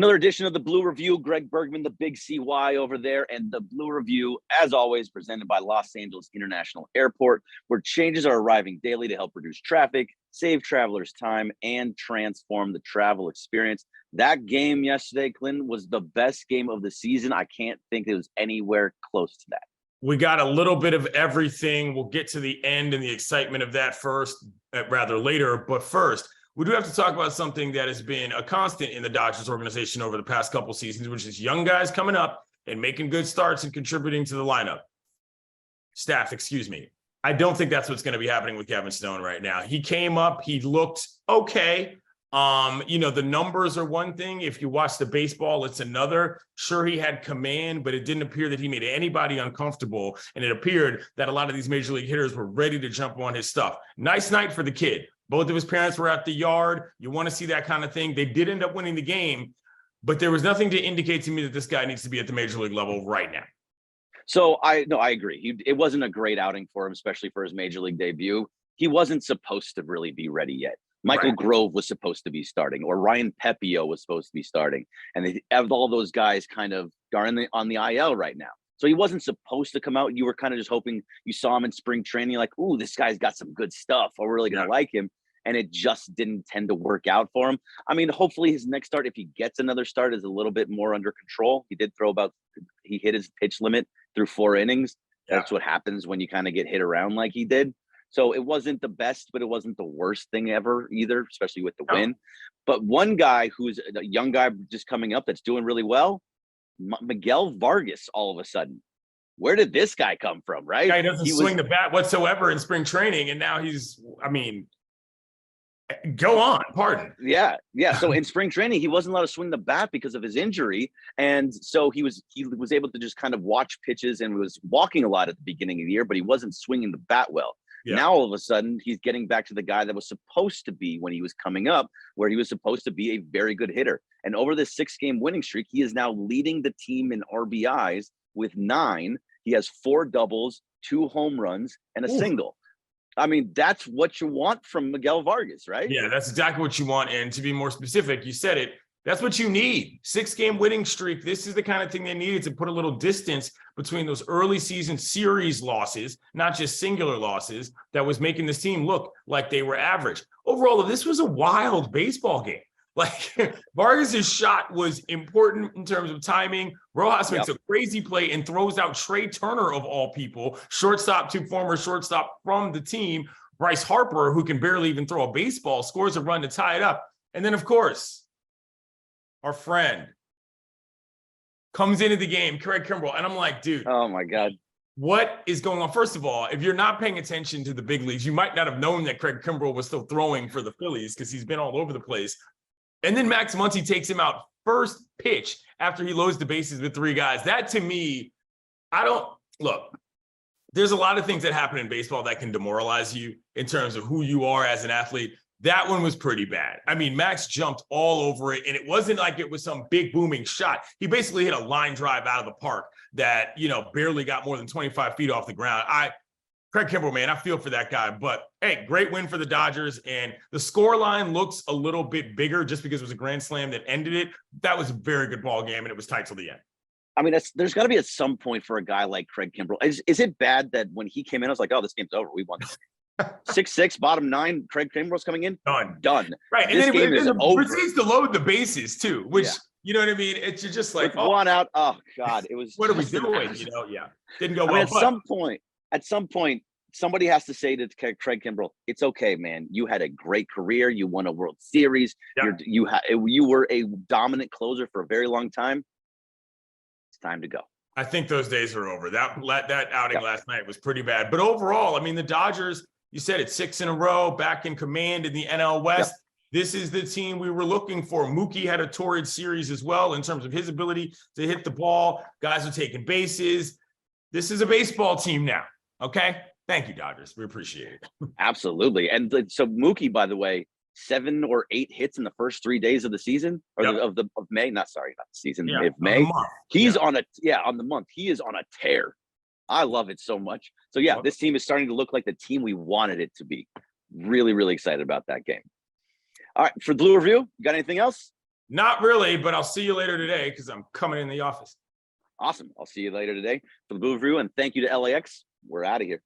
Another edition of the Blue Review. Greg Bergman, the big CY over there, and the Blue Review, as always, presented by Los Angeles International Airport, where changes are arriving daily to help reduce traffic, save travelers time, and transform the travel experience. That game yesterday, Clinton, was the best game of the season. I can't think it was anywhere close to that. We got a little bit of everything. We'll get to the end and the excitement of that later. But first, we do have to talk about something that has been a constant in the Dodgers organization over the past couple seasons, which is young guys coming up and making good starts and contributing to the lineup. Staff, excuse me. I don't think that's what's going to be happening with Kevin Stone right now. He came up, he looked okay. The numbers are one thing. If you watch the baseball, it's another. Sure, he had command, but it didn't appear that he made anybody uncomfortable. And it appeared that a lot of these major league hitters were ready to jump on his stuff. Nice night for the kid. Both of his parents were at the yard. You want to see that kind of thing. They did end up winning the game, but there was nothing to indicate to me that this guy needs to be at the major league level right now. So I agree. It wasn't a great outing for him, especially for his major league debut. He wasn't supposed to really be ready yet. Michael Grove was supposed to be starting, or Ryan Pepio was supposed to be starting. And they have all those guys kind of are on the IL right now. So he wasn't supposed to come out. You were kind of just hoping you saw him in spring training, like, ooh, this guy's got some good stuff. We're really going to like him. And it just didn't tend to work out for him. I mean, hopefully his next start, if he gets another start, is a little bit more under control. He did he hit his pitch limit through 4 innings. Yeah. That's what happens when you kind of get hit around like he did. So it wasn't the best, but it wasn't the worst thing ever either, especially with the win. But one guy who's a young guy just coming up that's doing really well, Miguel Vargas, all of a sudden. Where did this guy come from, right? Guy doesn't swing the bat whatsoever in spring training, and now go on, pardon. Yeah. So in spring training, he wasn't allowed to swing the bat because of his injury. And so he was able to just kind of watch pitches and was walking a lot at the beginning of the year, but he wasn't swinging the bat well. Yeah. Now, all of a sudden, he's getting back to the guy that was supposed to be when he was coming up, where he was supposed to be a very good hitter. And over this 6-game winning streak, he is now leading the team in RBIs with 9. He has 4 doubles, 2 home runs, and a single. I mean, that's what you want from Miguel Vargas, right? Yeah, that's exactly what you want. And to be more specific, you said it. That's what you need. 6-game winning streak. This is the kind of thing they needed to put a little distance between those early season series losses, not just singular losses, that was making this team look like they were average. Overall, this was a wild baseball game. Like, Vargas' shot was important in terms of timing. Rojas makes a crazy play and throws out Trey Turner, of all people, shortstop to former shortstop from the team. Bryce Harper, who can barely even throw a baseball, scores a run to tie it up. And then, of course, our friend comes into the game, Craig Kimbrell, and I'm like, dude. Oh, my God. What is going on? First of all, if you're not paying attention to the big leagues, you might not have known that Craig Kimbrell was still throwing for the Phillies because he's been all over the place. And then Max Muncy takes him out first pitch after he loads the bases with 3 guys. That, to me, there's a lot of things that happen in baseball that can demoralize you in terms of who you are as an athlete. That one was pretty bad. I mean, Max jumped all over it, and it wasn't like it was some big booming shot. He basically hit a line drive out of the park that, barely got more than 25 feet off the ground. Craig Kimbrell, man, I feel for that guy. But, hey, great win for the Dodgers. And the scoreline looks a little bit bigger just because it was a grand slam that ended it. That was a very good ball game, and it was tight till the end. I mean, there's got to be at some point for a guy like Craig Kimbrell. Is it bad that when he came in, I was like, oh, this game's over. We won this game. 6-6, bottom 9, Craig Kimbrell's coming in? Done. Right. And then it proceeds to load the bases, too, which, you know what I mean? It's just like, one out. Oh, God. It was. What are we doing? Didn't go well. At some point, somebody has to say to Craig Kimbrell, it's okay, man. You had a great career. You won a World Series. Yeah. You were a dominant closer for a very long time. It's time to go. I think those days are over. That outing last night was pretty bad. But overall, I mean, the Dodgers, you said it, 6 in a row, back in command in the NL West. This is the team we were looking for. Mookie had a torrid series as well in terms of his ability to hit the ball. Guys are taking bases. This is a baseball team now, okay? Thank you, Dodgers. We appreciate it. Absolutely. And so Mookie, by the way, 7 or 8 hits in the first 3 days of the season, or of May. Not the season, of May. He's on the month. He is on a tear. I love it so much. So this team is starting to look like the team we wanted it to be. Really, really excited about that game. All right, for Blue Review, you got anything else? Not really, but I'll see you later today because I'm coming in the office. Awesome. I'll see you later today for the Boo Review, and thank you to LAX. We're out of here.